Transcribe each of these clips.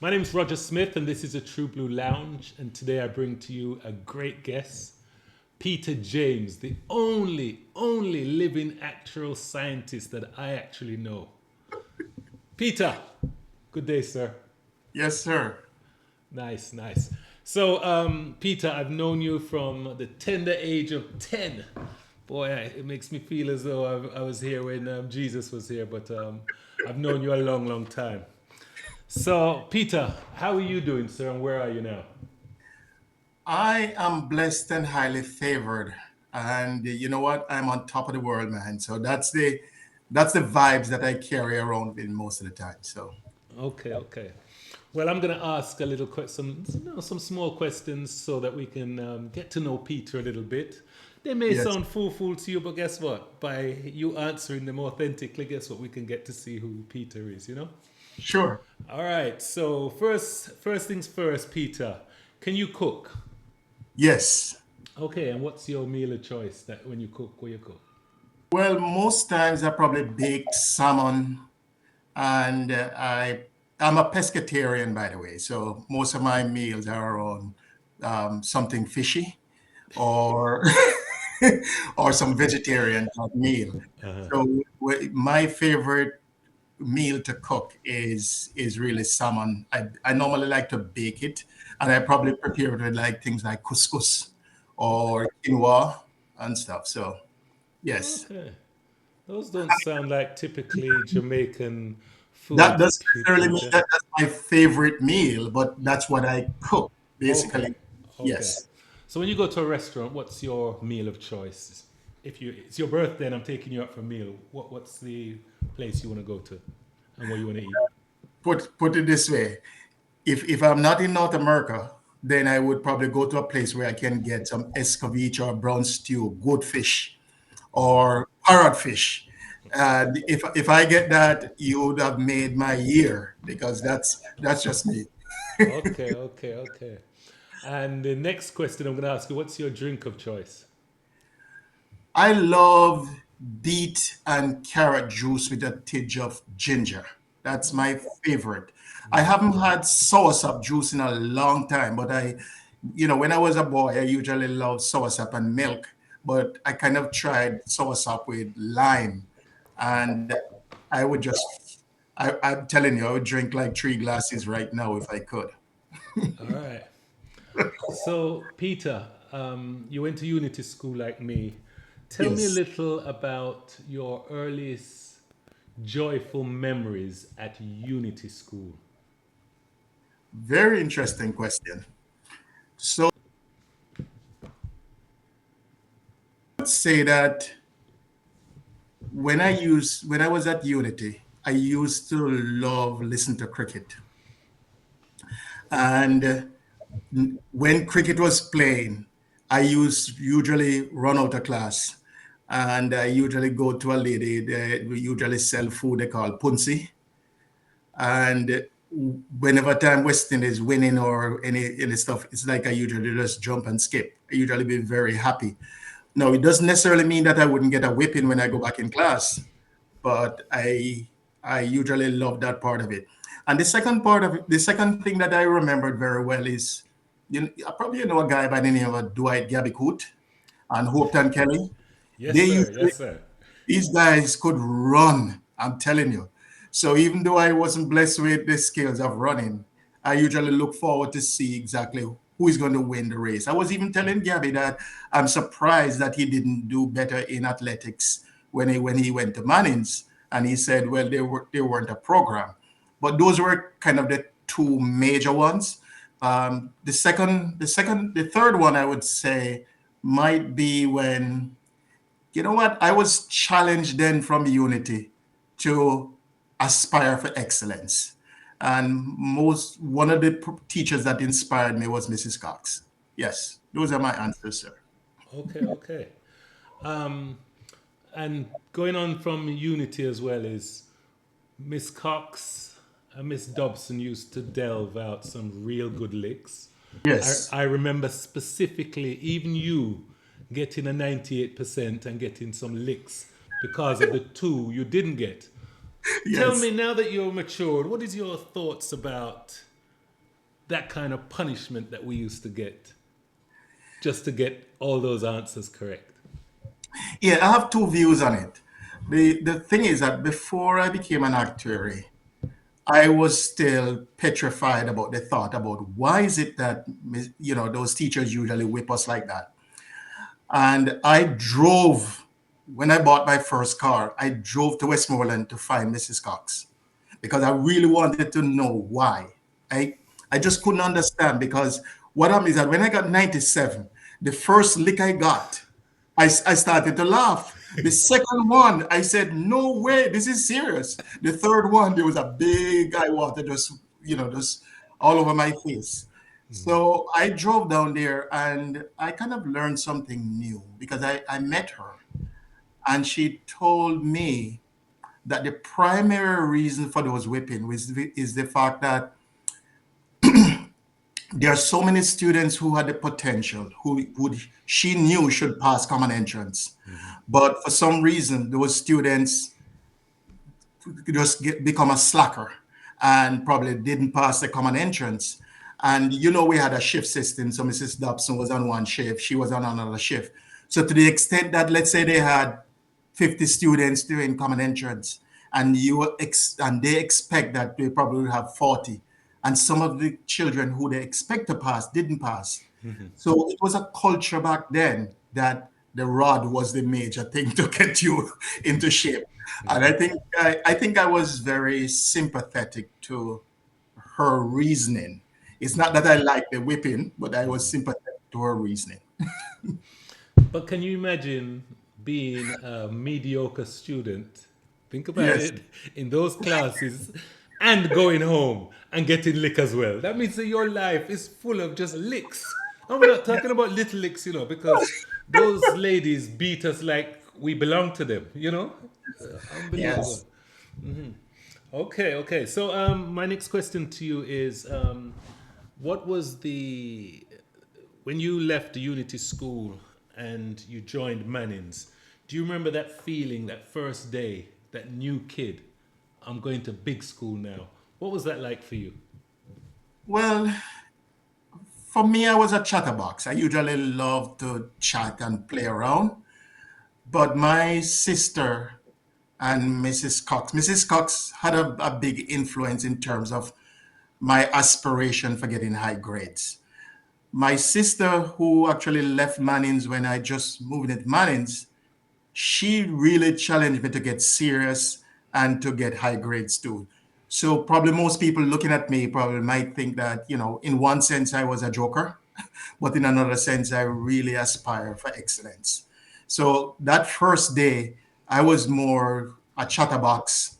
My name's Roger Smith, and this is a True Blue Lounge. And today I bring to you a great guest, Peter James, the only living actuarial scientist that I actually know. Peter, good day, sir. Yes, sir. Nice, nice. So, Peter, I've known you from the tender age of 10. Boy, it makes me feel as though I was here when Jesus was here, but I've known you a long, long time. So, Peter, how are you doing, sir, and where are you now? I am blessed and highly favored. And you know what? I'm on top of the world, man. So that's the vibes that I carry around with most of the time. So Okay, okay. Well, I'm going to ask a little some small questions so that we can get to know Peter a little bit. They may yes, sound fool to you, but guess what? By you answering them authentically, guess what? We can get to see who Peter is. sure. All right. So first things first, Peter. Can you cook? Yes. Okay. And what's your meal of choice that when you cook, what you cook? Well, most times I probably baked salmon and I'm a pescatarian, by the way. So most of my meals are on something fishy or or some vegetarian type meal. So my favorite meal to cook is really salmon. I normally like to bake it, and I probably prepare it with like things like couscous or quinoa and stuff. So yes, Okay. Those don't sound like typically Jamaican that food, doesn't necessarily mean Peter. that that's my favorite meal, but that's what I cook Okay, basically. okay. Yes, So when you go to a restaurant, what's your meal of choice? If it's your birthday and I'm taking you out for a meal, what's the place you want to go to, and what you want to eat? put it this way: if I'm not in North America, then I would probably go to a place where I can get some escovitch or brown stew, goldfish, or parrotfish. If I get that, you would have made my year because that's just me. Okay, okay, okay. And the next question I'm going to ask you, what's your drink of choice? I love beet and carrot juice with a tinge of ginger. That's my favorite. I haven't had soursop juice in a long time, but when I was a boy, I usually loved soursop and milk, but I kind of tried soursop with lime, and I would just, I'm telling you, I would drink like 3 glasses right now if I could. All right. So, Peter, you went to Unity School like me. Tell me a Yes, little about your earliest joyful memories at Unity School. very interesting question. So, I would say that when I was at Unity, I used to love listen to cricket. And when cricket was playing, I used usually run out of class, and I usually go to a lady that we usually sell food they call punsi. And whenever time Weston is winning or any stuff, it's like I usually just jump and skip. I usually be very happy. No, it doesn't necessarily mean that I wouldn't get a whipping when I go back in class, but I usually love that part of it. And the second part of it, the second thing that I remembered very well is I probably know a guy by the name of Dwight Gabicoot and Hopeton Kelly. Yes, They sir. usually Yes, sir. these guys could run. I'm telling you. So even though I wasn't blessed with the skills of running, I usually look forward to see exactly who is going to win the race. I was even telling Gabby that I'm surprised that he didn't do better in athletics when he went to Mannings, and he said, well, they weren't a program, but those were kind of the two major ones. The third one I would say might be when you know what? I was challenged then from Unity to aspire for excellence. And one of the teachers that inspired me was Mrs. Cox. Yes, those are my answers, sir. Okay, okay. Um, and going on from Unity as well is Miss Cox and Miss Dobson used to delve out some real good licks. Yes, I remember specifically even you getting a 98% and getting some licks because of the two you didn't get. Tell yes. me now that you're matured, what is your thoughts about that kind of punishment that we used to get just to get all those answers correct? Yeah, I have two views on it. The thing is that before I became an actuary, I was still petrified about the thought about why is it that those teachers usually whip us like that. And I drove when I bought my first car. I drove to Westmoreland to find Mrs. Cox because I really wanted to know why. I I just couldn't understand because what happened is that when I got 97, the first lick I got, I started to laugh. The second one, I said, no way, this is serious. The third one, there was a big eye water just all over my face. So I drove down there and I kind of learned something new because I met her and she told me that the primary reason for those whipping is the fact that there are so many students who had the potential, who she knew should pass common entrance. But for some reason, those students become a slacker and probably didn't pass the common entrance. And we had a shift system. So Mrs. Dobson was on one shift, she was on another shift. So to the extent that, let's say they had 50 students doing common entrance, and and they expect that they probably have 40, and some of the children who they expect to pass didn't pass. So it was a culture back then that the rod was the major thing to get you into shape. And I think I was very sympathetic to her reasoning. It's not that I like the whipping, but I was sympathetic to her reasoning. But can you imagine being a mediocre student? Think about Yes, it in those classes and going home and getting lick as well. That means that your life is full of just licks. And we're not talking about little licks, because those ladies beat us like we belong to them. Unbelievable. yes. Okay, okay. So my next question to you is what was the when you left the Unity School and you joined Mannings, do you remember that feeling, that first day, that new kid? I'm going to big school now. What was that like for you? Well, for me, I was a chatterbox. I usually love to chat and play around. But my sister and Mrs. Cox had a big influence in terms of my aspiration for getting high grades. My sister, who actually left Mannings when I just moved into Mannings, she really challenged me to get serious and to get high grades too. So probably most people looking at me probably might think that, in one sense I was a joker, but in another sense I really aspire for excellence. So that first day I was more a chatterbox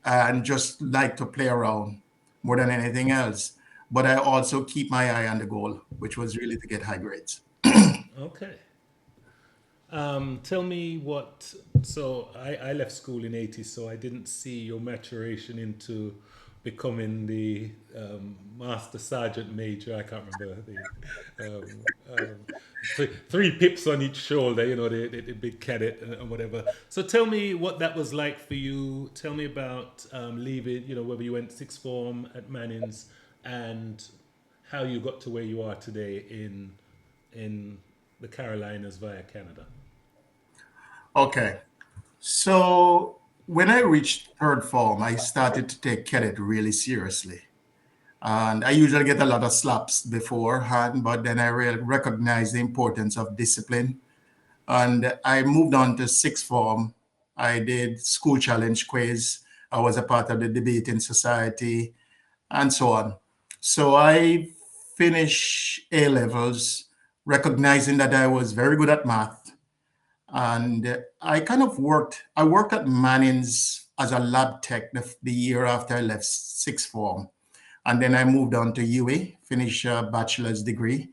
and just like to play around more than anything else. But I also keep my eye on the goal, which was really to get high grades. Okay. Tell me what. So I left school in '80s, so I didn't see your maturation into becoming the master sergeant major. I can't remember three pips on each shoulder. The big cadet and whatever. So tell me what that was like for you. Tell me about leaving. Whether you went sixth form at Mannings and how you got to where you are today in the Carolinas via Canada. Okay. So when I reached third form, I started to take cadet really seriously. And I usually get a lot of slaps beforehand, but then I really recognized the importance of discipline. And I moved on to sixth form. I did school challenge quiz. I was a part of the debating society and so on. So I finished A levels, recognizing that I was very good at math. And I worked at Mannings as a lab tech the year after I left sixth form. And then I moved on to UA, finished a bachelor's degree.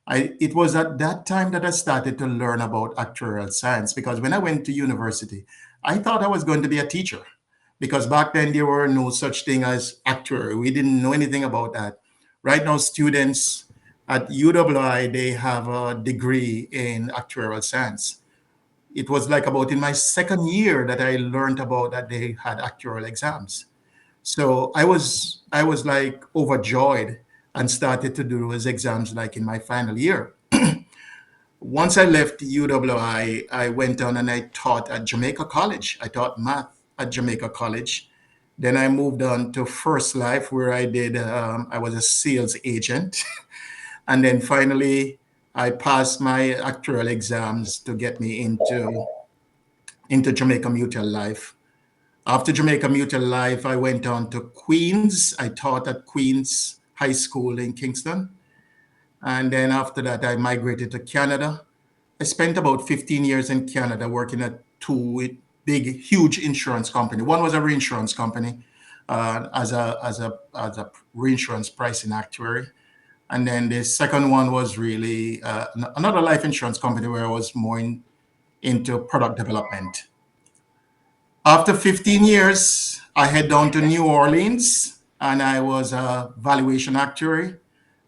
It was at that time that I started to learn about actuarial science because when I went to university, I thought I was going to be a teacher because back then there were no such thing as actuary. We didn't know anything about that. Right now, students at UWI, they have a degree in actuarial science. It was like about in my second year that I learned about that they had actuarial exams. So I was like overjoyed. and started to do those exams like in my final year. Once I left UWI, I went on and I taught at Jamaica College. I taught math at Jamaica College. Then I moved on to First Life, where I was a sales agent. And then finally, I passed my actuarial exams to get me into Jamaica Mutual Life. After Jamaica Mutual Life, I went on to Queens. I taught at Queens High School in Kingston. And then after that, I migrated to Canada. I spent about 15 years in Canada working at two big, huge insurance company. One was a reinsurance company as a reinsurance pricing actuary. And then the second one was really another life insurance company where I was more into product development. After 15 years, I head down to New Orleans and I was a valuation actuary.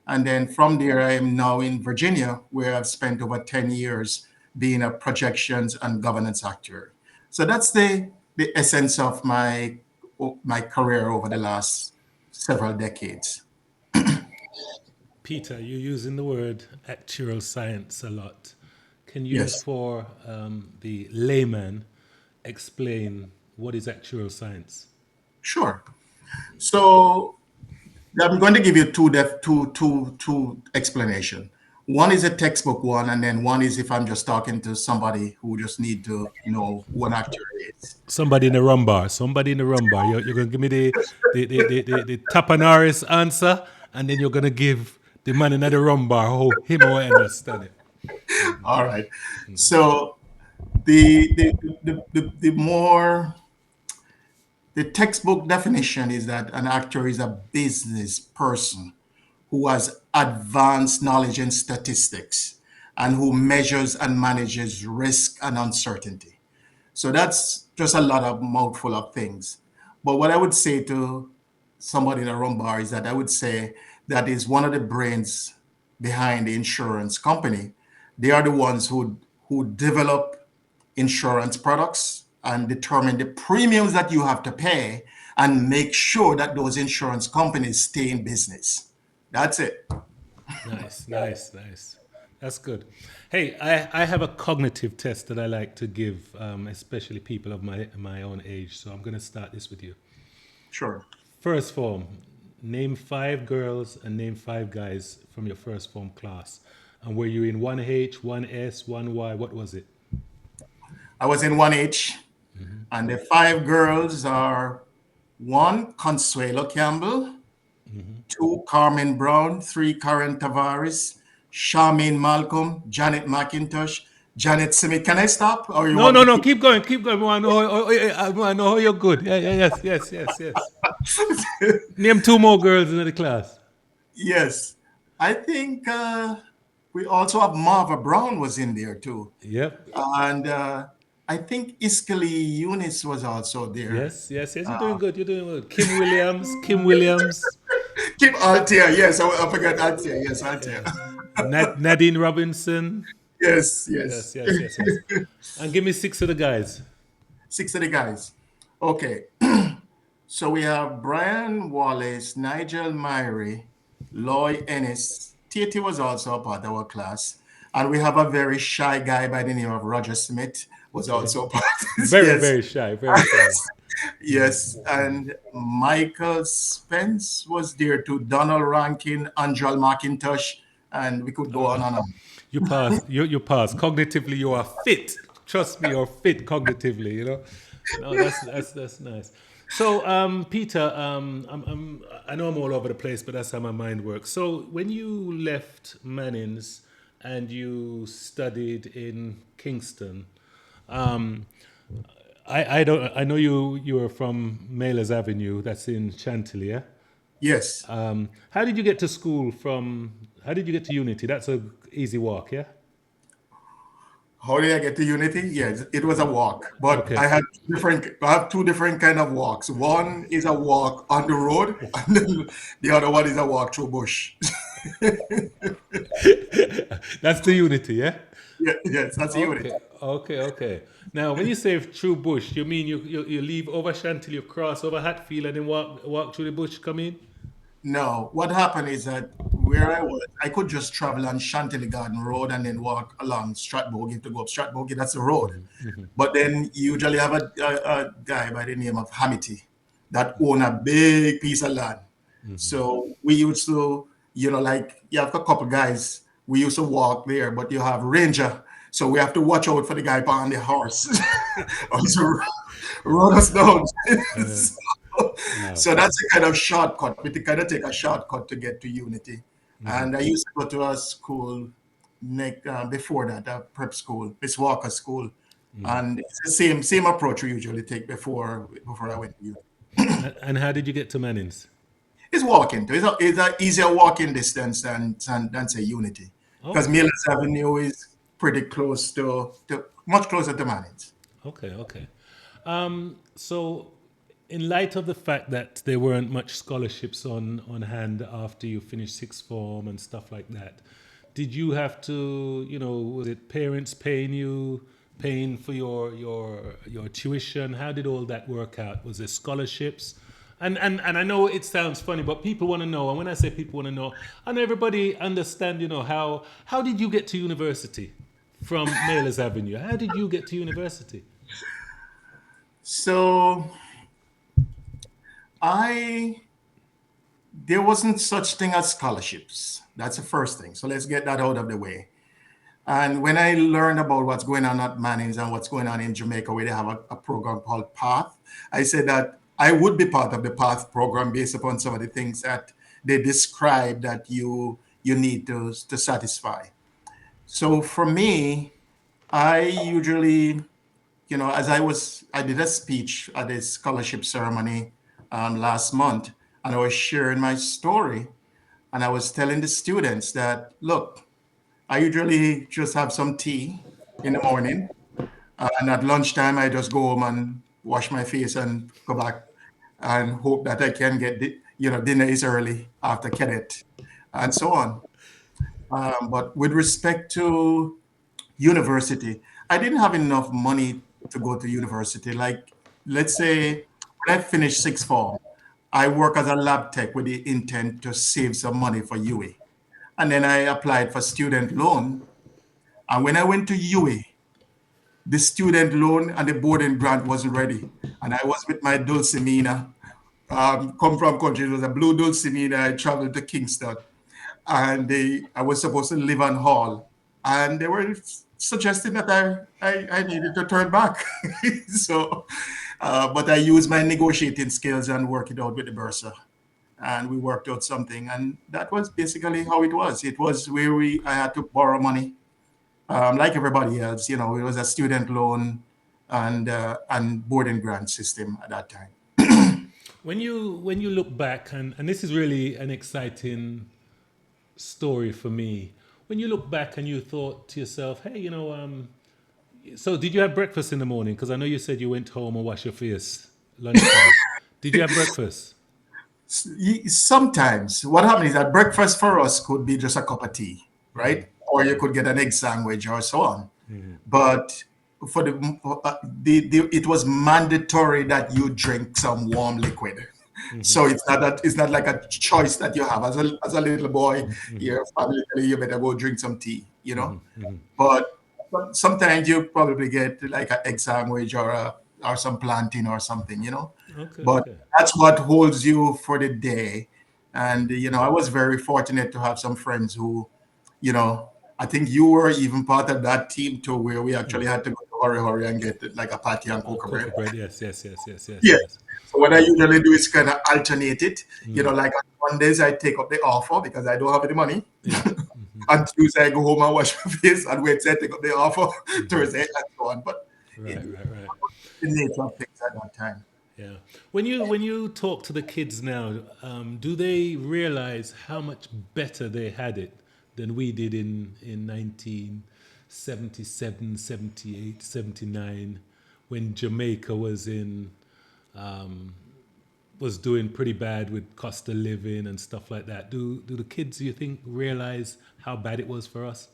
And then from there, I am now in Virginia, where I've spent over 10 years being a projections and governance actuary. So that's the essence of my career over the last several decades. Peter, you're using the word actuarial science a lot. Can you, Yes, for the layman, explain what is actuarial science? sure. So I'm going to give you two explanation. One is a textbook one, and then one is if I'm just talking to somebody who just need to know who an actuary is. Somebody in the rum bar. Somebody in the rum bar. You're going to give me the Tapanaris answer, and then you're going to give the man in the rum bar how him or I understand it. All right. So the more the textbook definition is that an actuary is a business person who has advanced knowledge in statistics and who measures and manages risk and uncertainty. So that's just a lot of mouthful of things. But what I would say to somebody in a rum bar is that I would say that is one of the brains behind the insurance company. They are the ones who develop insurance products and determine the premiums that you have to pay and make sure that those insurance companies stay in business. That's it. Nice, nice, nice. That's good. Hey, I have a cognitive test that I like to give, especially people of my own age. So I'm going to start this with you. Sure. First form, name 5 girls and name 5 guys from your first form class. And were you in 1H, 1S, 1Y? What was it? I was in 1H, and the 5 girls are one, Consuelo Campbell, two, Carmen Brown, three, Karen Tavares, Charmaine Malcolm, Janet McIntosh, Janet Smith. Can I stop? Or you No, want no, me to no. keep? Keep going, keep going. I want to know how you're good. Yeah, yeah, yes, yes, yes, yes. Name 2 more girls in the class. Yes. I think we also have Marva Brown was in there too. Yep. And I think Iskali Eunice was also there. Yes, yes, yes. You're doing good. You're doing good. Kim Williams. Kim Williams. Keep Altia. Yes, I forgot Altia. Yes, Altia. Yeah. Nadine Robinson. Yes, Yes, yes. yes, yes, yes. And give me 6 of the guys. Six of the guys. Okay. So we have Brian Wallace, Nigel Myrie, Lloyd Ennis. Titi was also a part of our class. And we have a very shy guy by the name of Roger Smith was Okay. also a part. Very, Yes. very shy. Very shy. Yes. And Michael Spence was there too. Donald Rankin, Angel McIntosh, and we could go on and on. You pass. You pass. Cognitively, you are fit. Trust me, you're fit cognitively. You know. No, that's nice. So, Peter, I know I'm all over the place, but that's how my mind works. So, when you left Mannings and you studied in Kingston, um, I don't. I know you were from Maylers Avenue. That's in Chantilly. Yes. How did you get to school from? How did you get to Unity? That's a easy walk, yeah. How did I get to Unity? Yes, it was a walk, but Okay. I have two different kind of walks. One is a walk on the road, and then the other one is a walk through bush. That's the Unity, yeah. Yeah, yes, that's the Unity. Okay, okay, okay. Now, when you say through bush, you mean you leave over Chantilly, you cross over Hatfield, and then walk through the bush, come in? No, what happened is that where I was, I could just travel on Chantilly Garden Road and then walk along Stratbogie to go up Stratbogie. That's the road. But then you usually have a guy by the name of Hamity that own a big piece of land. So we used to, like you have a couple guys, we used to walk there, but you have ranger. So we have to watch out for the guy on the horse. Also run us down. so, Wow. so that's a kind of shortcut. We kind of take a shortcut to get to Unity. And I used to go to a school before that, a prep school, Miss Walker School. And it's the same approach we usually take before I went to Unity. And how did you get to Mannings? It's walking. It's a easier walking distance than say Unity. Because Okay. Millers Avenue is pretty close to much closer to Mannings. Okay. Okay. So, in light of the fact that there weren't much scholarships on hand after you finished sixth form and stuff like that, did you have to, was it parents paying for your tuition? How did all that work out? Was there scholarships? And I know it sounds funny, but people want to know. And when I say people want to know, I know everybody understand. How did you get to university from Naylor's Avenue? How did you get to university? So I there wasn't such thing as scholarships. That's the first thing. So let's get that out of the way. And when I learned about what's going on at Mannings and what's going on in Jamaica, where they have a program called PATH, I said that I would be part of the PATH program based upon some of the things that they describe that you need to satisfy. So for me, I usually, as I did a speech at a scholarship ceremony last month, and I was sharing my story, and I was telling the students that, look, I usually just have some tea in the morning, and at lunchtime I just go home and wash my face and go back and hope that I can get dinner is early after cadet and so on. But with respect to university, I didn't have enough money to go to university. Like, let's say when I finished sixth form, I work as a lab tech with the intent to save some money for UA. And then I applied for student loan. And when I went to UA, the student loan and the boarding grant wasn't ready. And I was with my Dulcimina, come from country, it was a blue Dulcimina. I traveled to Kingston and I was supposed to live on hall. And they were suggesting that I needed to turn back. So, but I used my negotiating skills and worked it out with the bursar. And we worked out something. And that was basically how it was. It was where I had to borrow money like everybody else, it was a student loan and boarding grant system at that time. When you look back, and this is really an exciting story for me. When you look back and you thought to yourself, hey, so did you have breakfast in the morning? Because I know you said you went home and washed your face lunchtime. Did you have breakfast? Sometimes what happens is that breakfast for us could be just a cup of tea, right? Or you could get an egg sandwich or so on. But for it was mandatory that you drink some warm liquid. So it's not like a choice that you have as a little boy. Your family tell you better go drink some tea. But sometimes you probably get like an egg sandwich or some plantain or something. Okay, But okay. that's what holds you for the day. And I was very fortunate to have some friends who, you know, I think you were even part of that team too, where we actually had to go to hurry and get like a patty and cocoa bread. Cocoa bread, yes, yes, yes, yes, yes, Yeah. yes. So what I Yeah. usually do is kind of alternate it. Like on Mondays I take up the offer because I don't have any money. Yeah. On Tuesday I go home and wash my face, and Wednesday I take up the offer. Thursday and so on. But Right, it, right, right. the nature of things at that time. Yeah. When you talk to the kids now, do they realize how much better they had it than we did in 1977, 78, 79, when Jamaica was doing pretty bad with cost of living and stuff like that? Do the kids, you think, realize how bad it was for us?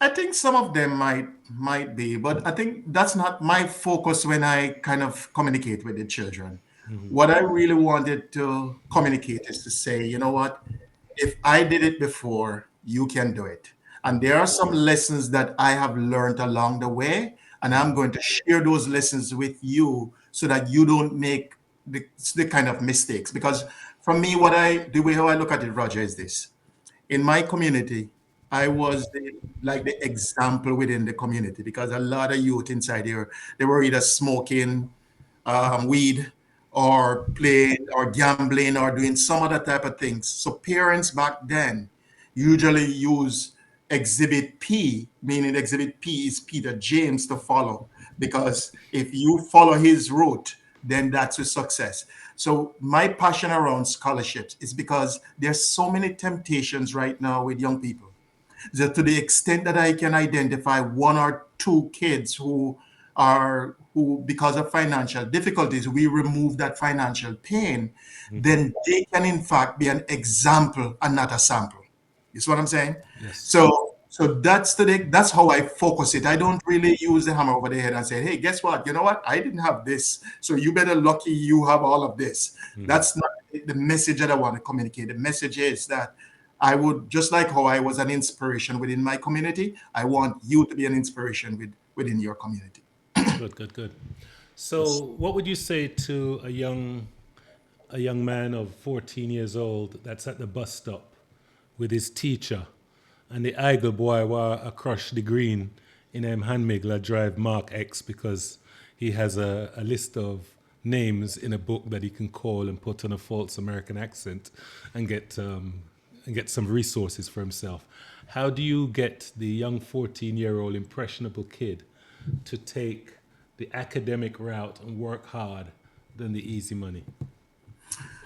I think some of them might be, but I think that's not my focus when I kind of communicate with the children. What I really wanted to communicate is to say, you know what? If I did it before, you can do it. And there are some lessons that I have learned along the way, and I'm going to share those lessons with you so that you don't make the kind of mistakes. Because for me, the way how I look at it, Roger, is this. In my community, I was like the example within the community because a lot of youth inside here, they were either smoking weed or playing or gambling or doing some other type of things. So parents back then usually use Exhibit P, meaning Exhibit P is Peter James to follow, because if you follow his route, then that's a success. So my passion around scholarships is because there's so many temptations right now with young people, that to the extent that I can identify one or two kids who because of financial difficulties, we remove that financial pain, then they can in fact be an example and not a sample. You see what I'm saying? Yes. So that's how I focus it. I don't really use the hammer over the head and say, hey, guess what? You know what? I didn't have this. So you better lucky you have all of this. That's not the message that I want to communicate. The message is that I would, just like how I was an inspiration within my community, I want you to be an inspiration within your community. Good, good, good. So, what would you say to a young man of 14 years old that's at the bus stop with his teacher and the idle boy were across the green in Handmigler drive Mark X because he has a list of names in a book that he can call and put on a false American accent and get some resources for himself. How do you get the young 14-year-old impressionable kid to take the academic route and work hard than the easy money?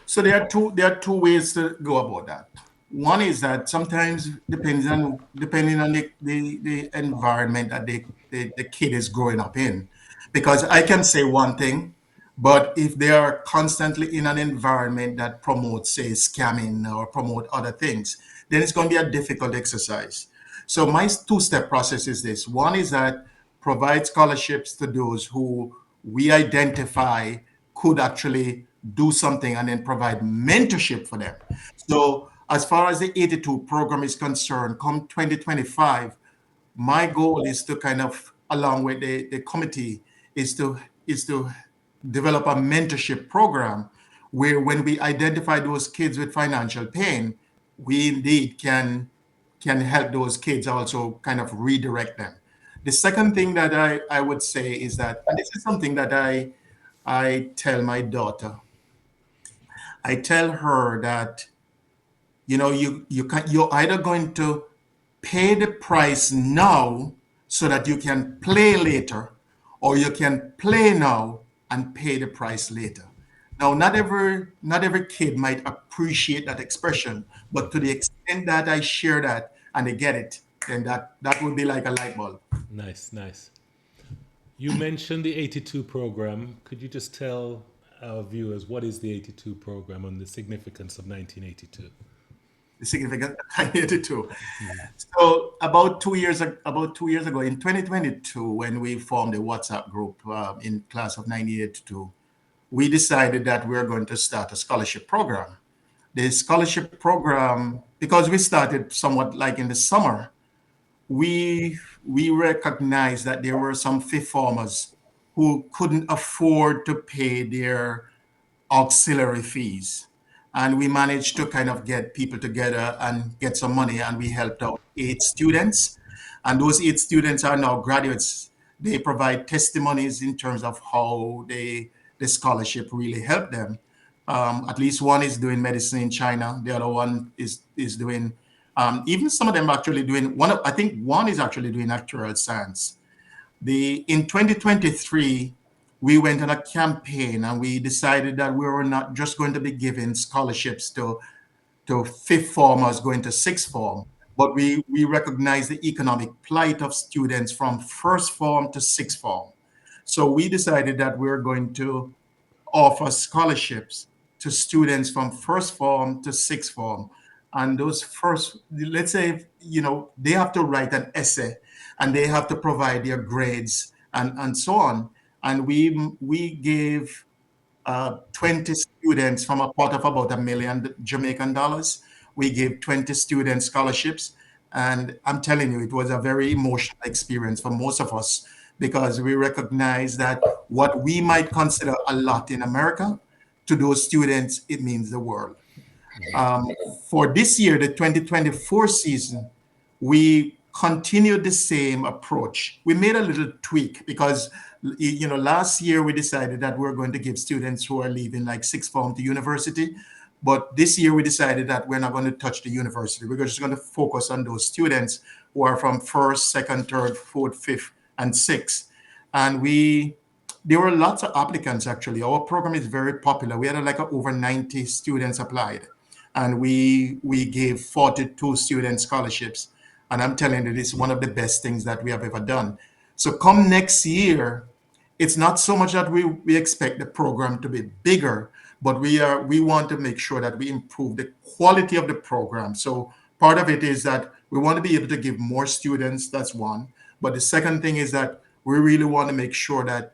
So there are two ways to go about that. One is that sometimes depending on the environment that the kid is growing up in. Because I can say one thing, but if they are constantly in an environment that promotes, say, scamming or promote other things, then it's going to be a difficult exercise. So my two-step process is this. One is that provide scholarships to those who we identify could actually do something, and then provide mentorship for them. So as far as the 82 program is concerned, come 2025, my goal is to kind of, along with the committee, is to develop a mentorship program where when we identify those kids with financial pain, we indeed can help those kids also kind of redirect them. The second thing that I would say is that, and this is something that I tell my daughter, I tell her that, you're either going to pay the price now so that you can play later, or you can play now and pay the price later. Now, not every kid might appreciate that expression, but to the extent that I share that and they get it, then that would be like a light bulb. Nice, nice. You mentioned the 82 program. Could you just tell our viewers what is the 82 program and the significance of 1982? The significant 82. So about 2 years ago, in 2022, when we formed a WhatsApp group in class of 1982, we decided that we are going to start a scholarship program. The scholarship program, because we started somewhat like in the summer, we recognized that there were some fifth formers who couldn't afford to pay their auxiliary fees. And we managed to kind of get people together and get some money, and we helped out 8 students. And those 8 students are now graduates. They provide testimonies in terms of how the scholarship really helped them. At least one is doing medicine in China. The other one is doing, even some of them actually doing one. I think one is actually doing actuarial science. In 2023, we went on a campaign and we decided that we were not just going to be giving scholarships to fifth formers going to sixth form, but we recognize the economic plight of students from first form to sixth form. So we decided that we're going to offer scholarships to students from first form to sixth form. And those first, let's say, they have to write an essay and they have to provide their grades and so on. And we gave 20 students from a pot of about $1 million Jamaican dollars. We gave 20 students scholarships. And I'm telling you, it was a very emotional experience for most of us because we recognize that what we might consider a lot in America, to those students, it means the world. Um, for this year, the 2024 season, we continued the same approach. We made a little tweak because, last year we decided that we're going to give students who are leaving like sixth form to university. But this year we decided that we're not going to touch the university. We're just going to focus on those students who are from first, second, third, fourth, fifth, and sixth. And there were lots of applicants actually. Our program is very popular. We had like over 90 students applied, and we gave 42 student scholarships. And I'm telling you, this is one of the best things that we have ever done. So come next year, it's not so much that we expect the program to be bigger, but we want to make sure that we improve the quality of the program. So part of it is that we want to be able to give more students. That's one. But the second thing is that we really want to make sure that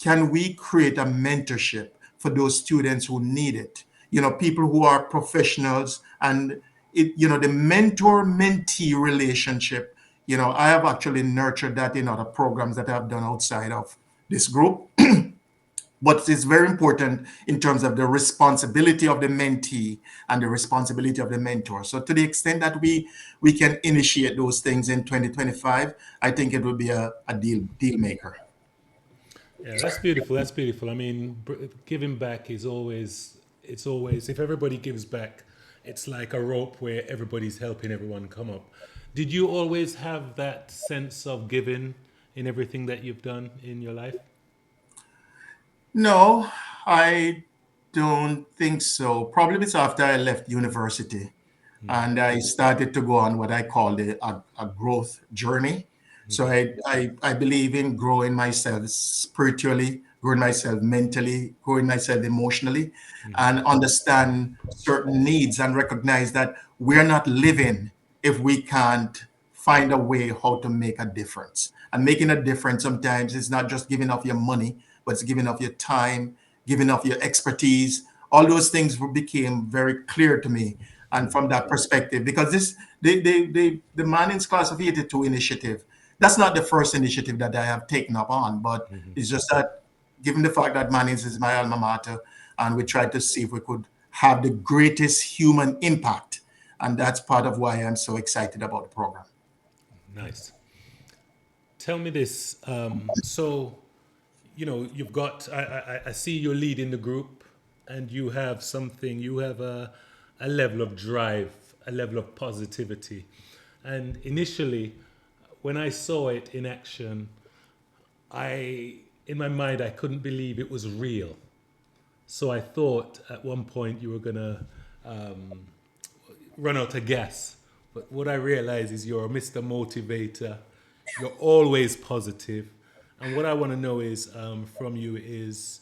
can we create a mentorship for those students who need it? People who are professionals, and the mentor mentee relationship. I have actually nurtured that in other programs that I've done outside of this group. But it's very important in terms of the responsibility of the mentee and the responsibility of the mentor. So to the extent that we can initiate those things in 2025, I think it will be a deal maker. Yeah, that's beautiful. That's beautiful. I mean, giving back is always, it's always, if everybody gives back, it's like a rope where everybody's helping everyone come up. Did you always have that sense of giving in everything that you've done in your life? No, I don't think so. Probably it's after I left university and I started to go on what I call a growth journey. So I believe in growing myself spiritually, growing myself mentally, growing myself emotionally, and understand certain needs and recognize that we're not living if we can't find a way how to make a difference. And making a difference sometimes is not just giving up your money, but it's giving up your time, giving up your expertise. All those things became very clear to me. And from that perspective, because the Mannings Class of 82 initiative, that's not the first initiative that I have taken up on, but it's just that given the fact that Mannings is my alma mater, and we tried to see if we could have the greatest human impact. And that's part of why I'm so excited about the program. Nice. Tell me this. So, you've got, I see you're leading the group and you have something, you have a level of drive, a level of positivity. And initially, when I saw it in action, in my mind, I couldn't believe it was real. So I thought at one point you were going to run out of gas. But what I realize is you're Mr. Motivator. You're always positive. And what I want to know is from you is,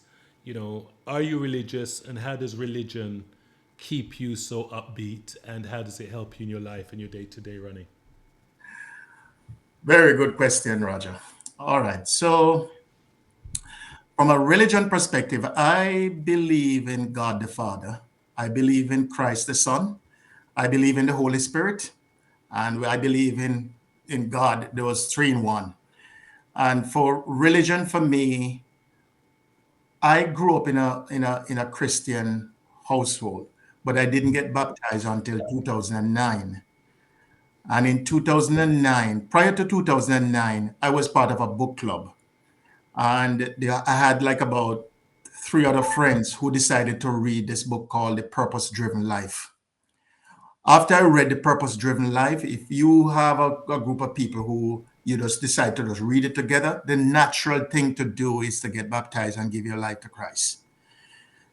are you religious, and how does religion keep you so upbeat, and how does it help you in your life and your day-to-day running? Very good question, Roger. All right. So, from a religion perspective, I believe in God the Father. I believe in Christ the Son. I believe in the Holy Spirit. And I believe in God. There was three in one. And for religion, for me, I grew up in a Christian household, but I didn't get baptized until 2009. And in 2009, prior to 2009, I was part of a book club. And I had like about three other friends who decided to read this book called The Purpose Driven Life. After I read The Purpose Driven Life, if you have a group of people who you just decide to just read it together, the natural thing to do is to get baptized and give your life to Christ.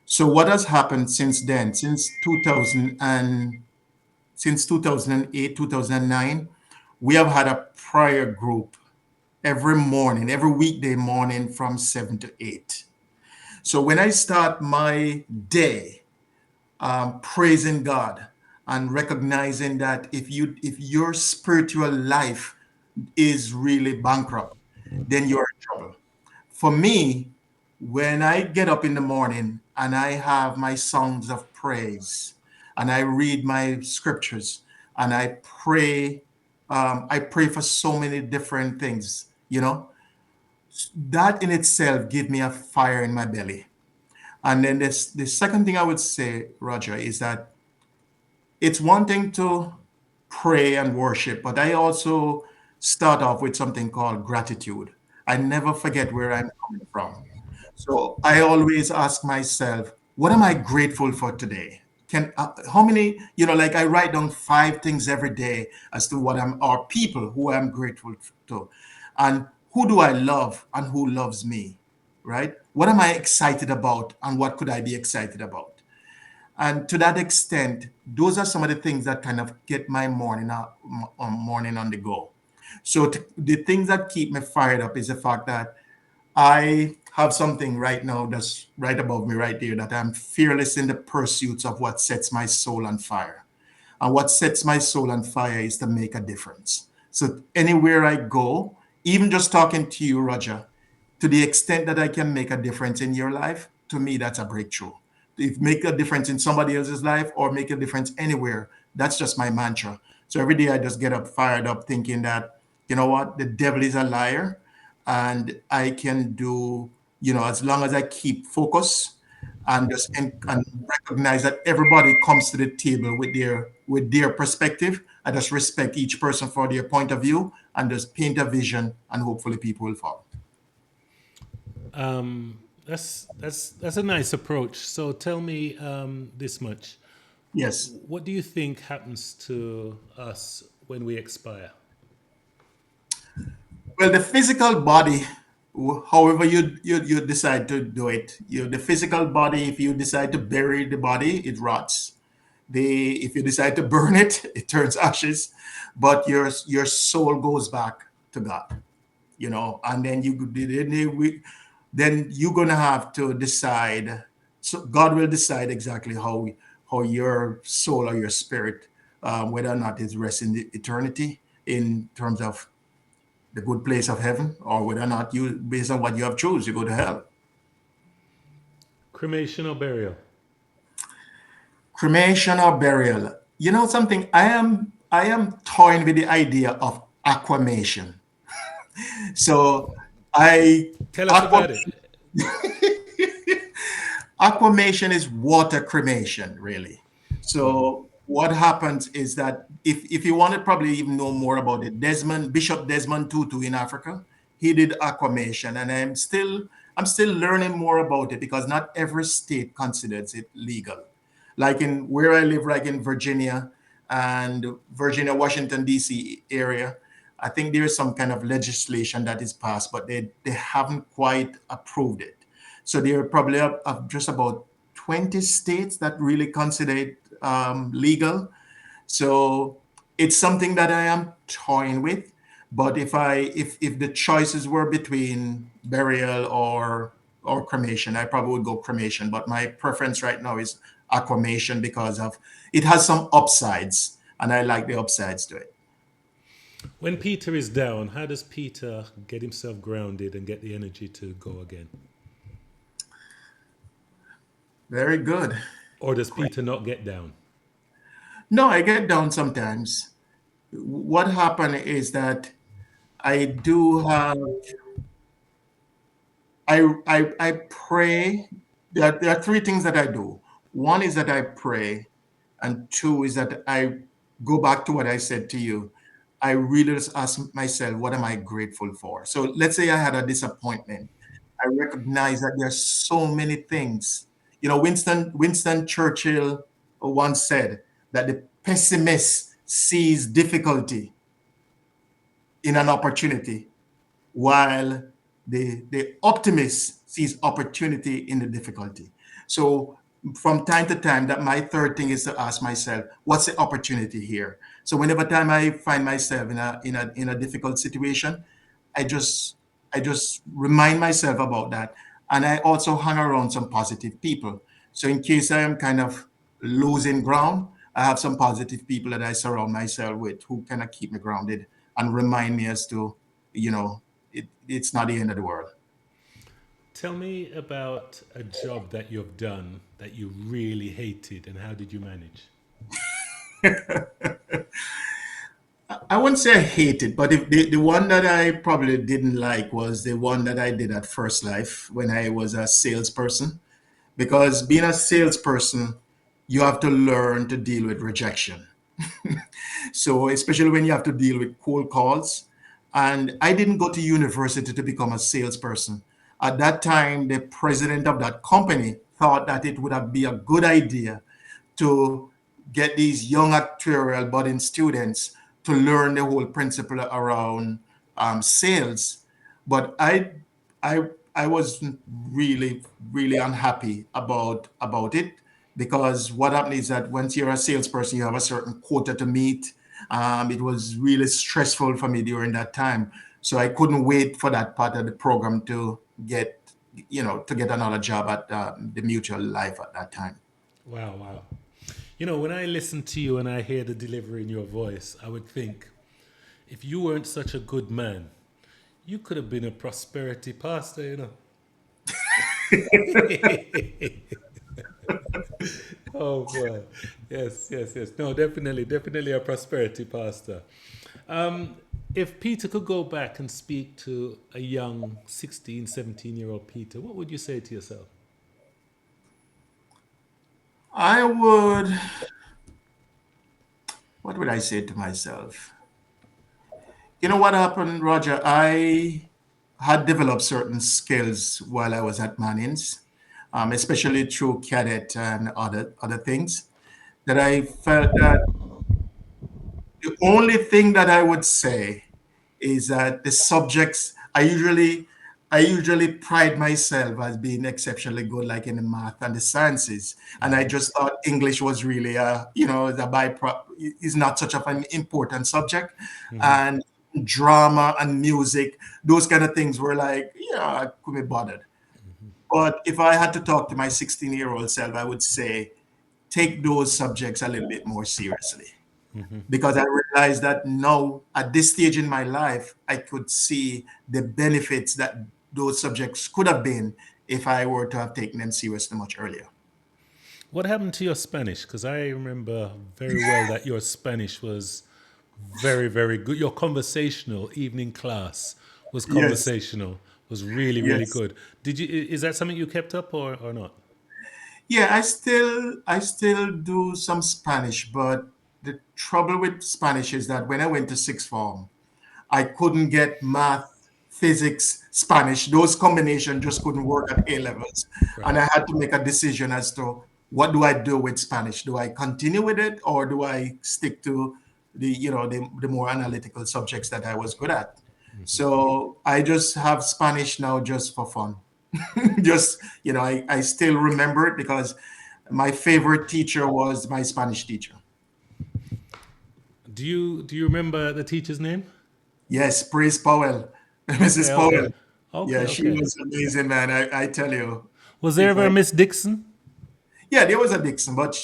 So what has happened since then, since 2008, 2009, we have had a prayer group every morning, every weekday morning from 7 to 8. So when I start my day, praising God and recognizing that if your spiritual life is really bankrupt, then you're in trouble. For me, when I get up in the morning, and I have my songs of praise, and I read my scriptures, and I pray for so many different things, that in itself give me a fire in my belly. And then the second thing I would say, Roger, is that it's one thing to pray and worship, but I also start off with something called gratitude. I never forget where I'm coming from. So I always ask myself, what am I grateful for today? How many, like I write down 5 things every day as to or people who I'm grateful to, and who do I love and who loves me, right? What am I excited about and what could I be excited about? And to that extent, those are some of the things that kind of get my morning on the go. So the things that keep me fired up is the fact that I have something right now that's right above me right there, that I'm fearless in the pursuits of what sets my soul on fire. And what sets my soul on fire is to make a difference. So anywhere I go, even just talking to you, Roger, to the extent that I can make a difference in your life, to me, that's a breakthrough. If make a difference in somebody else's life or make a difference anywhere, that's just my mantra. So every day I just get up fired up thinking that, you know what, the devil is a liar, and I can do, as long as I keep focus and just and recognize that everybody comes to the table with their perspective. I just respect each person for their point of view and just paint a vision, and hopefully people will follow. That's a nice approach. So tell me this much: Yes. what do you think happens to us when we expire? Well, the physical body, however you decide to do it, the physical body, if you decide to bury the body, it rots. If you decide to burn it, it turns ashes. But your soul goes back to God, and then you're gonna have to decide. So God will decide exactly how your soul or your spirit, whether or not it rests in the eternity in terms of the good place of heaven, or whether or not you, based on what you have choose, you go to hell. Cremation or burial? Cremation or burial. You know something? I am toying with the idea of aquamation. So I Tell us aqua about it. aquamation is water cremation, really. So what happens is that if you want to probably even know more about it, Bishop Desmond Tutu in Africa, he did aquamation, and I'm still learning more about it because not every state considers it legal. Like in where I live, like in Virginia and Virginia, Washington, D.C. area, I think there's some kind of legislation that is passed, but they haven't quite approved it. So there are probably just about 20 states that really consider it legal. So it's something that I am toying with. But if the choices were between burial or cremation, I probably would go cremation. But my preference right now is aquamation because of it has some upsides, and I like the upsides to it. When Peter is down, how does Peter get himself grounded and get the energy to go again? Very good. Or does Peter not get down? No, I get down sometimes. What happened is that I do have I pray. There are 3 things that I do. One is that I pray, and two is that I go back to what I said to you. I really just ask myself, what am I grateful for? So let's say I had a disappointment. I recognize that there's so many things. Winston Churchill once said that the pessimist sees difficulty in an opportunity, while the optimist sees opportunity in the difficulty. So from time to time, that my third thing is to ask myself, what's the opportunity here? So whenever time I find myself in a difficult situation, I just I just remind myself about that. And I also hang around some positive people. So in case I am kind of losing ground, I have some positive people that I surround myself with who kind of keep me grounded and remind me as to, you know, it's not the end of the world. Tell me about a job that you've done that you really hated and how did you manage? I wouldn't say I hate it, but if the one that I probably didn't like was the one that I did at First Life when I was a salesperson. Because being a salesperson, you have to learn to deal with rejection. So, especially when you have to deal with cold calls. And I didn't go to university to become a salesperson. At that time, the president of that company thought that it would have be a good idea to get these young actuarial budding students to learn the whole principle around sales. But I was really really unhappy about it because what happened is that once you're a salesperson, you have a certain quota to meet. It was really stressful for me during that time, so I couldn't wait for that part of the program to get to get another job at the Mutual Life at that time. Wow, wow. You know, when I listen to you and I hear the delivery in your voice, I would think if you weren't such a good man, you could have been a prosperity pastor, you know. Oh boy. Yes, yes, yes. No, definitely, definitely a prosperity pastor. Um, if Peter could go back and speak to a young 16, 17-year-old Peter, what would you say to yourself? I would, what would I say to myself? You know what happened, Roger? I had developed certain skills while I was at Mannings, especially through cadet and other things, that I felt that the only thing that I would say is that the subjects I usually pride myself as being exceptionally good, like in the math and the sciences, and I just thought English was really the is not such of an important subject, and drama and music, those kind of things were like, yeah, I couldn't be bothered. But if I had to talk to my 16-year-old self, I would say take those subjects a little bit more seriously, because I realized that now at this stage in my life, I could see the benefits that those subjects could have been if I were to have taken them seriously much earlier. What happened to your Spanish? Because I remember very well that your Spanish was very, very good. Your conversational evening class was Yes, conversational, was really, really yes. good. Did you? Is that something you kept up or not? Yeah, I still do some Spanish, but the trouble with Spanish is that when I went to sixth form, I couldn't get math, physics, Spanish. Those combinations just couldn't work at A levels. And Right. I had to make a decision as to what do I do with Spanish? Do I continue with it or do I stick to the more analytical subjects that I was good at? So I just have Spanish now just for fun. Just, I still remember it because my favorite teacher was my Spanish teacher. Do you remember the teacher's name? Yes, Praise Powell, Okay, Mrs. okay, Powell. okay, Yeah, she okay. was amazing, man. I tell you, Was there if ever a I, Miss Dixon? yeah, there was a Dixon, but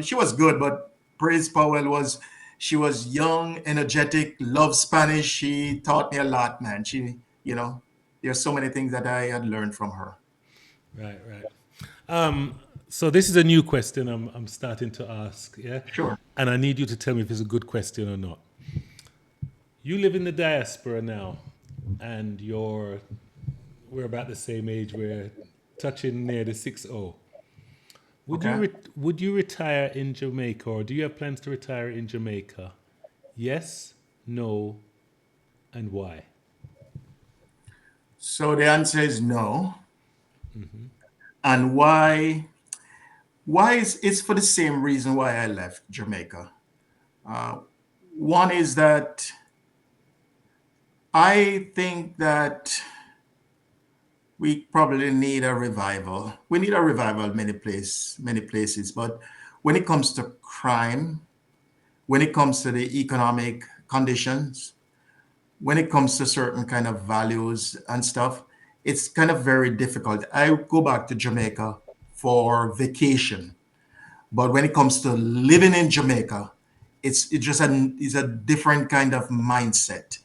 she was good. But Praise Powell she was young, energetic, loved Spanish. She taught me a lot, man. There's so many things that I had learned from her. Right, right. So this is a new question I'm starting to ask, yeah, Sure. and I need you to tell me if it's a good question or not. You live in the diaspora now, and we're about the same age. We're touching near the 60. Okay. Would you retire in Jamaica, or do you have plans to retire in Jamaica? Yes, no, and why? So the answer is no. And why? Why is it's for the same reason why I left Jamaica. Uh, One is that I think that we probably need a revival. We need a revival in many places. But when it comes to crime, when it comes to the economic conditions, when it comes to certain kind of values and stuff, it's kind of very difficult. I go back to Jamaica for vacation, but when it comes to living in Jamaica, it's a different kind of mindset.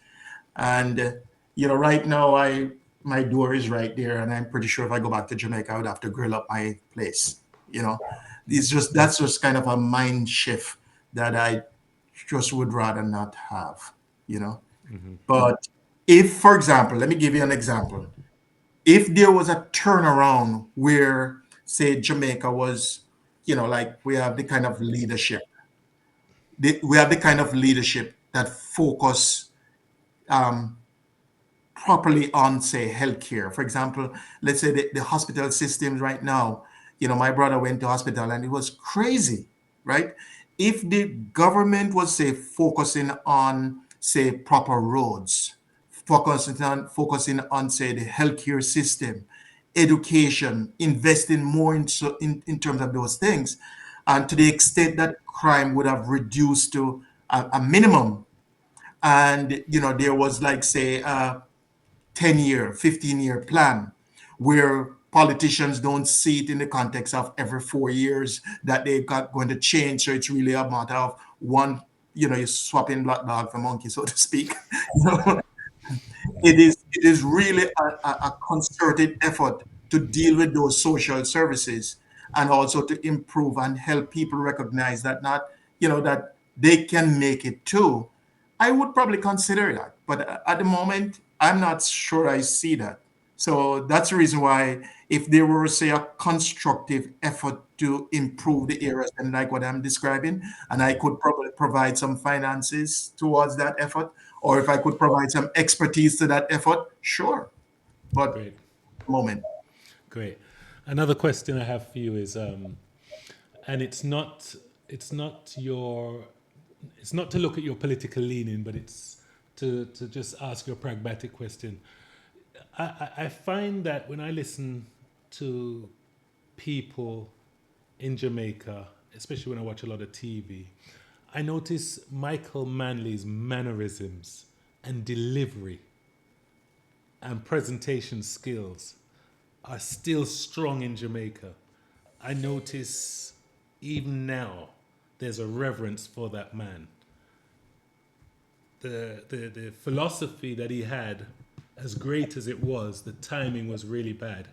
And right now my door is right there, and I'm pretty sure if I go back to Jamaica, I would have to grill up my place. You know, it's just that's just kind of a mind shift that I just would rather not have. You know, but if, for example, let me give you an example. If there was a turnaround where, say, Jamaica was, like we have the kind of leadership, we have the kind of leadership that focus um, properly on, say, healthcare. For example, let's say the hospital systems right now, my brother went to hospital and it was crazy, right? If the government was, say, focusing on, say, proper roads, focusing on, say, the healthcare system, education, investing more in terms of those things, and to the extent that crime would have reduced to a minimum, and there was, like, say, 10-year, 15-year plan where politicians don't see it in the context of every 4 years that they got going to change. So it's really a matter of one, you're swapping black dog for monkey, so to speak. It is really a concerted effort to deal with those social services, and also to improve and help people recognize that not, that they can make it too. I would probably consider that, but at the moment, I'm not sure I see that. So that's the reason why, if there were, say, a constructive effort to improve the areas and like what I'm describing, and I could probably provide some finances towards that effort, or if I could provide some expertise to that effort, sure. But at Great, the moment, great. Another question I have for you is, and it's not to look at your political leaning, but it's to just ask you a pragmatic question. I find that when I listen to people in Jamaica, especially when I watch a lot of TV, I notice Michael Manley's mannerisms and delivery and presentation skills are still strong in Jamaica. I notice even now there's a reverence for that man. The philosophy that he had, as great as it was, the timing was really bad.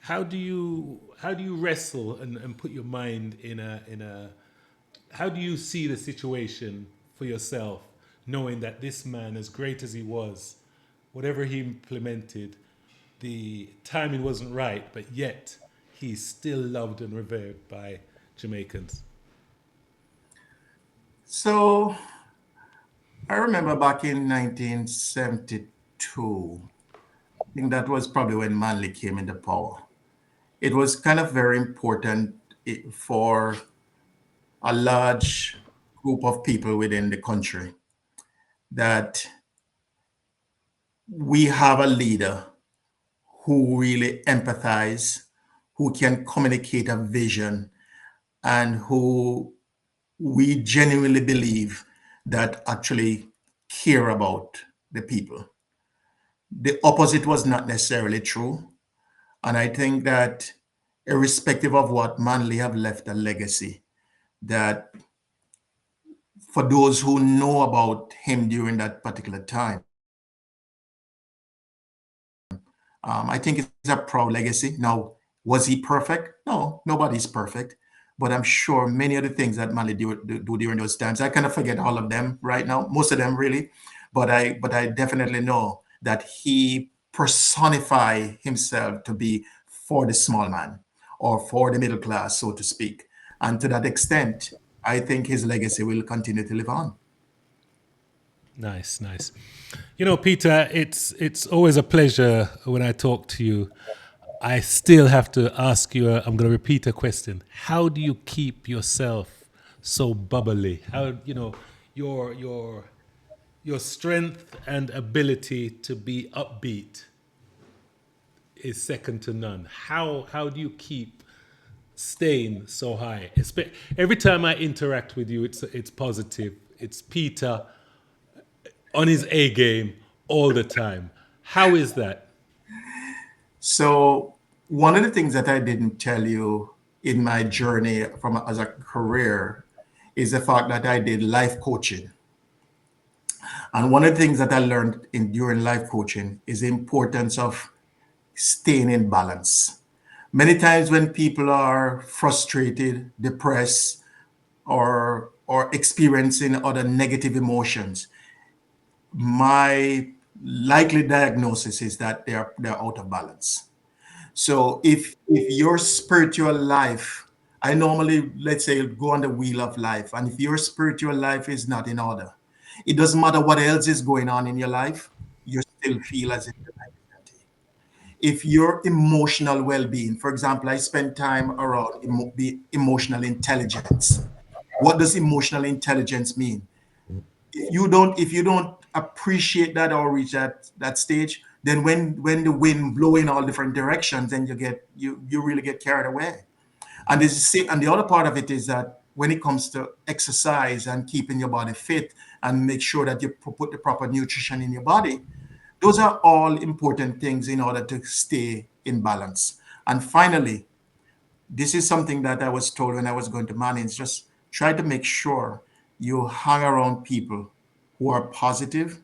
How do you wrestle and put your mind in a how do you see the situation for yourself, knowing that this man, as great as he was, whatever he implemented, the timing wasn't right, but yet he's still loved and revered by Jamaicans. so I remember back in 1972, I think that was probably when Manley came into power. It was kind of very important for a large group of people within the country that we have a leader who really empathize, who can communicate a vision, and who we genuinely believe that actually care about the people. The opposite was not necessarily true. And I think that, irrespective of what, Manley have left a legacy that, for those who know about him during that particular time, I think it's a proud legacy. Now, was he perfect? No, nobody's perfect. But I'm sure many of the things that Manley do during those times, I kind of forget all of them right now, most of them really. But I definitely know that he personify himself to be for the small man, or for the middle class, so to speak. And to that extent, I think his legacy will continue to live on. Nice, nice. Peter, it's always a pleasure when I talk to you. I still have to ask you. I'm going to repeat a question. How do you keep yourself so bubbly? How your strength and ability to be upbeat is second to none. How do you keep staying so high? Every time I interact with you, it's positive. It's Peter on his A game all the time. How is that? So one of the things that I didn't tell you in my journey from as a career is the fact that I did life coaching. And one of the things that I learned in during life coaching is the importance of staying in balance. Many times when people are frustrated, depressed, or experiencing other negative emotions, my likely diagnosis is that they're out of balance. So if your spiritual life, I normally, let's say, go on the wheel of life, and if your spiritual life is not in order, it doesn't matter what else is going on in your life, you still feel as if the life is empty. If your emotional well-being, for example, I spend time around the emotional intelligence. What does emotional intelligence mean? If you don't appreciate that or reach that stage, then when the wind blow in all different directions, then you really get carried away. And the other part of it is that when it comes to exercise and keeping your body fit and make sure that you put the proper nutrition in your body, those are all important things in order to stay in balance. And finally, this is something that I was told when I was going to Mannings. Just try to make sure you hang around people who are positive,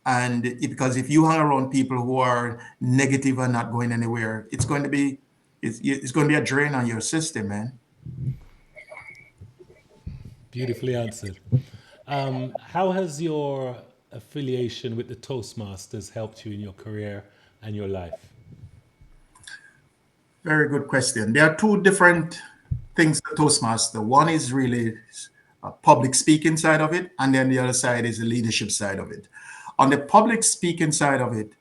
and because if you hang around people who are negative and not going anywhere, it's going to be a drain on your system, man. Beautifully answered. How has your affiliation with the Toastmasters helped you in your career and your life? Very good question. There are two different things to Toastmaster. One is really a public speaking side of it, and then the other side is the leadership side of it. On the public speaking side of it,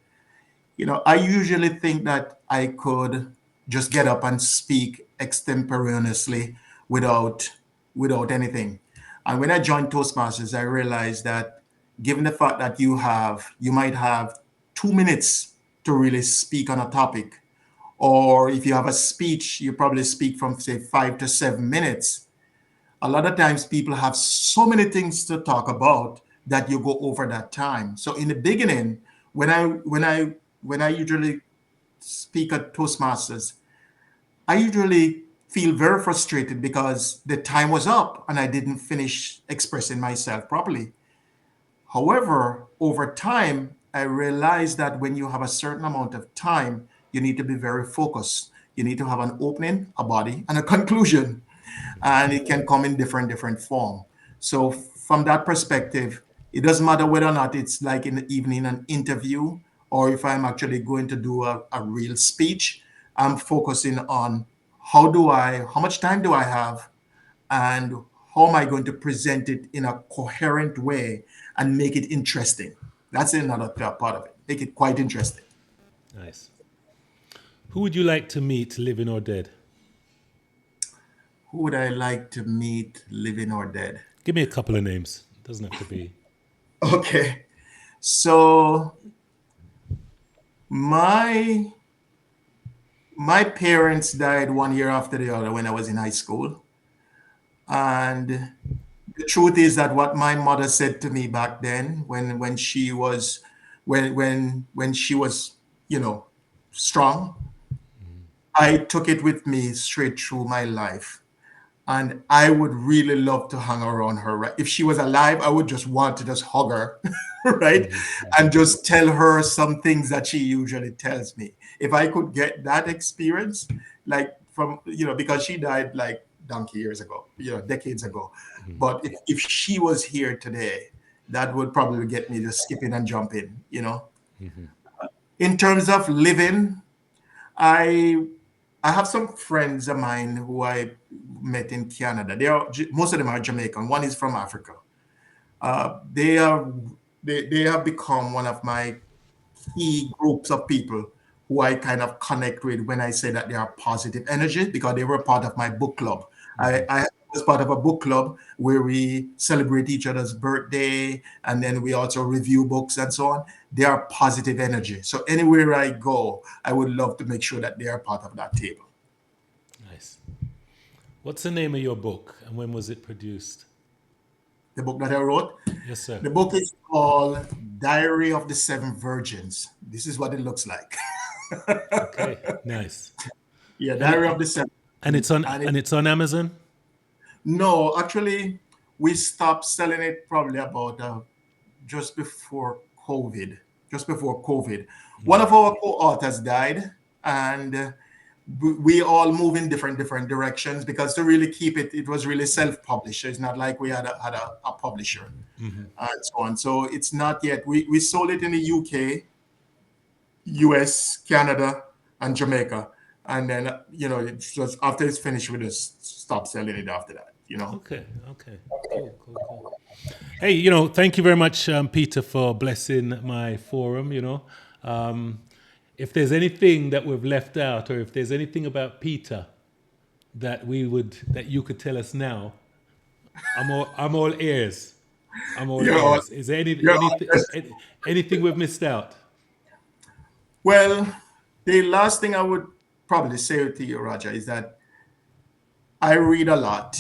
I usually think that I could just get up and speak extemporaneously without without anything. And when I joined Toastmasters, I realized that given the fact that you might have 2 minutes to really speak on a topic, or if you have a speech, you probably speak from say 5 to 7 minutes. A lot of times people have so many things to talk about that you go over that time. So in the beginning, when I usually speak at Toastmasters, I usually feel very frustrated because the time was up and I didn't finish expressing myself properly. However, over time, I realized that when you have a certain amount of time, you need to be very focused. You need to have an opening, a body, and a conclusion, and it can come in different form. So from that perspective, it doesn't matter whether or not it's like in the evening an interview or if I'm actually going to do a real speech. I'm focusing on how much time do I have, and how am I going to present it in a coherent way and make it interesting. That's another part of it. Make it quite interesting. Nice. Who would you like to meet, living or dead? Who would I like to meet, living or dead? Give me a couple of names. It doesn't have to be. Okay. So my my parents died 1 year after the other when I was in high school. And the truth is that what my mother said to me back then, when she was, strong, I took it with me straight through my life. And I would really love to hang around her. Right? If she was alive, I would just want to just hug her, right? And just tell her some things that she usually tells me. If I could get that experience, like because she died like donkey years ago, decades ago. But if she was here today, that would probably get me just skipping and jumping. In terms of living, I I have some friends of mine who I met in Canada. Most of them are Jamaican. One is from Africa. They are they have become one of my key groups of people who I kind of connect with when I say that they are positive energy because they were part of my book club. I was part of a book club where we celebrate each other's birthday and then we also review books and so on. They are positive energy. So anywhere I go, I would love to make sure that they are part of that table. Nice. What's the name of your book and when was it produced? The book that I wrote, Yes, sir. the book is called Diary of the Seven Virgins. This is what it looks like. Okay. Nice. Yeah, And Diary it of the Seven and it's Virgins. on And and it's on Amazon? no, actually, we stopped selling it probably about just before COVID. Just before COVID, one of our co-authors died, and we all move in different directions, because to really keep it, it was really self-published. It's not like we had a publisher and so on. So it's not yet. We sold it in the UK, US, Canada, and Jamaica. And then, it's just after it's finished, we just stop selling it after that. Okay, okay. Cool, cool, cool. Hey, thank you very much, Peter, for blessing my forum. If there's anything that we've left out, or if there's anything about Peter that you could tell us now, I'm all ears. I'm all You're all, ears. Is there you're all anything we've missed out? Well, the last thing I would probably say to you, Roger, is that I read a lot,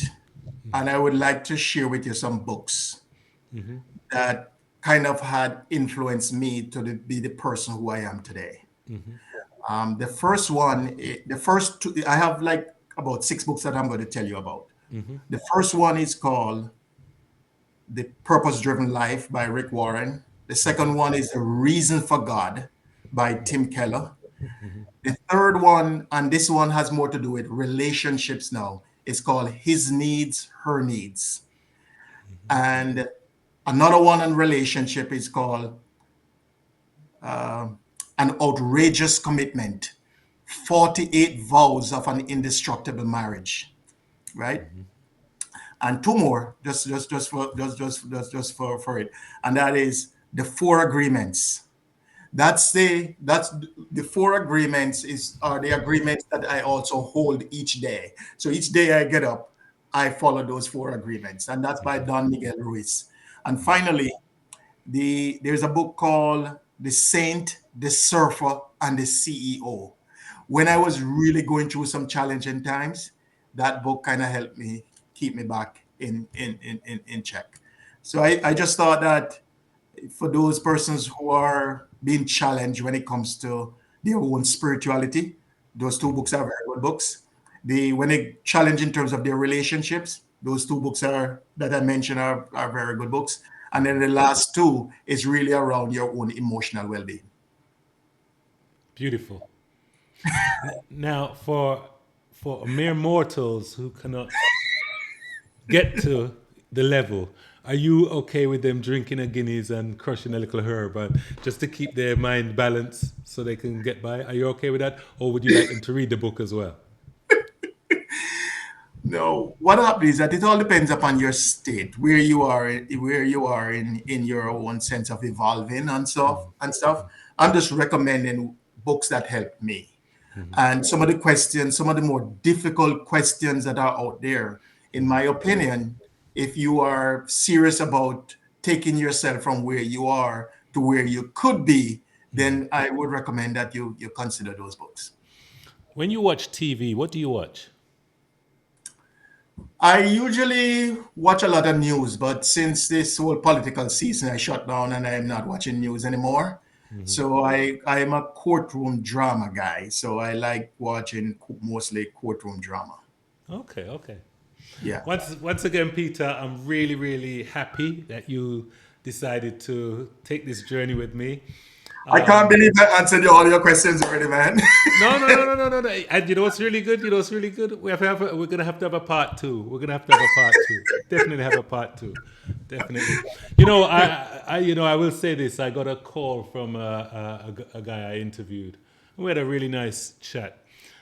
and I would like to share with you some books that kind of had influenced me to be the person who I am today. The first one, the first two, I have like about 6 books that I'm going to tell you about. The first one is called The Purpose Driven Life by Rick Warren. The second one is The Reason for God by Tim Keller. The third one, and this one has more to do with relationships now, is called His Needs, Her Needs. And another one on relationship is called An Outrageous Commitment, 48 Vows of an Indestructible Marriage, right? And 2 more, just for it, and that is The 4 Agreements. That's the 4 agreements are the agreements that I also hold each day. So each day I get up, I follow those 4 agreements, and that's by Don Miguel Ruiz. And finally, there's a book called The Saint, the Surfer, and the CEO. When I was really going through some challenging times, that book kind of helped me keep me back in check. So I just thought that for those persons who are being challenged when it comes to their own spirituality, those 2 books are very good books. When they challenge in terms of their relationships, those 2 books that I mentioned are very good books. And then the last 2 is really around your own emotional well-being. Beautiful. Now, for mere mortals who cannot get to the level, are you okay with them drinking a Guinness and crushing a little herb, and just to keep their mind balanced so they can get by? Are you okay with that, or would you like them to read the book as well? No, what happens is that it all depends upon your state, where you are in your own sense of evolving and stuff. I'm just recommending books that help me. And some of the more difficult questions that are out there, in my opinion, if you are serious about taking yourself from where you are to where you could be, then I would recommend that you consider those books. When you watch TV, what do you watch? I usually watch a lot of news, but since this whole political season, I shut down and I'm not watching news anymore. So I'm a courtroom drama guy. So I like watching mostly courtroom drama. Okay, okay. Yeah. Once again, Peter, I'm really, really happy that you decided to take this journey with me. I can't believe I answered all your questions already, man. No. And you know what's really good? We're gonna have to have a part 2. We're gonna have to have a part 2. Definitely have a part 2. Definitely. I will say this. I got a call from a guy I interviewed. We had a really nice chat,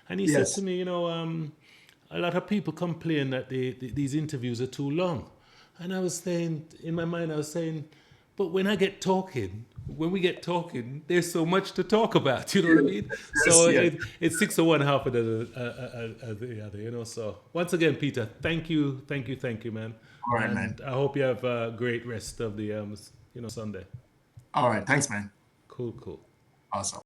and he said to Yes. me, a lot of people complain that these interviews are too long, and I was saying in my mind, but when we get talking, there's so much to talk about. You know what I mean? So Yes. it's 6 of one, half of the other. So once again, Peter, thank you, man. All right, man. And I hope you have a great rest of the Sunday. All right. Thanks, man. Cool. Awesome.